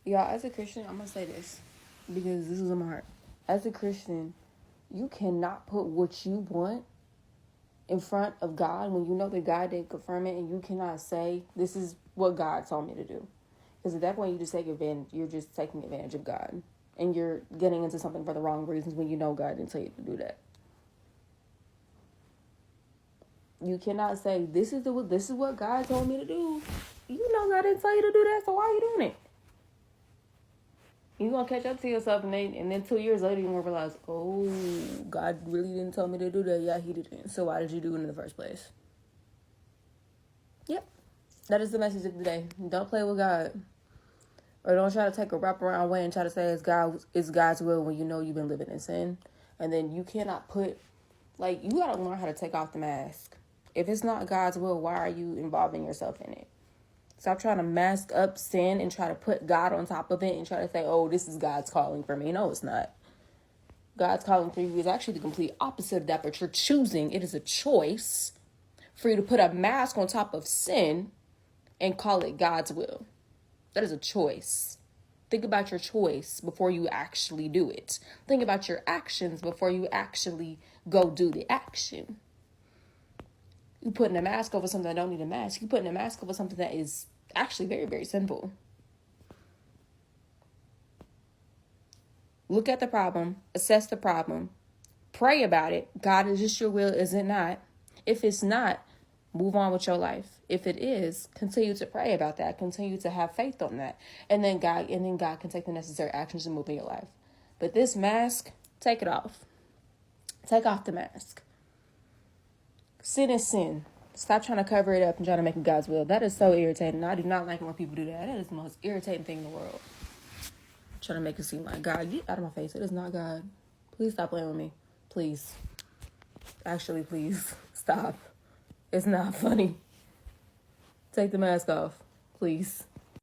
Y'all, as a Christian, I'm going to say this because this is in my heart. As a Christian, you cannot put what you want in front of God when you know that God didn't confirm it, and you cannot say, this is what God told me to do. Because at that point, you're just taking advantage of God. And you're getting into something for the wrong reasons when you know God didn't tell you to do that. You cannot say, this is what God told me to do. You know God didn't tell you to do that, so why are you doing it? You're going to catch up to yourself, and then 2 years later, you're going to realize, oh, God really didn't tell me to do that. Yeah, he didn't. So why did you do it in the first place? Yep. That is the message of the day. Don't play with God. Or don't try to take a wraparound way and try to say it's God's will when you know you've been living in sin. And then you cannot you got to learn how to take off the mask. If it's not God's will, why are you involving yourself in it? Stop trying to mask up sin and try to put God on top of it and try to say, oh, this is God's calling for me. No, it's not. God's calling for you is actually the complete opposite of that, but you're choosing. It is a choice for you to put a mask on top of sin and call it God's will. That is a choice. Think about your choice before you actually do it. Think about your actions before you actually go do the action. You putting a mask over something that don't need a mask. You putting a mask over something that is actually very, very simple. Look at the problem. Assess the problem. Pray about it. God, is this your will? Is it not? If it's not, move on with your life. If it is, continue to pray about that. Continue to have faith on that. And then God can take the necessary actions to move in your life. But this mask, take it off. Take off the mask. Sin is sin. Stop trying to cover it up and trying to make it God's will. That is so irritating. I do not like when people do that. That is the most irritating thing in the world. Trying to make it seem like God, get out of my face. It is not God. Please stop playing with me. Please. Actually, please stop. It's not funny. Take the mask off, please.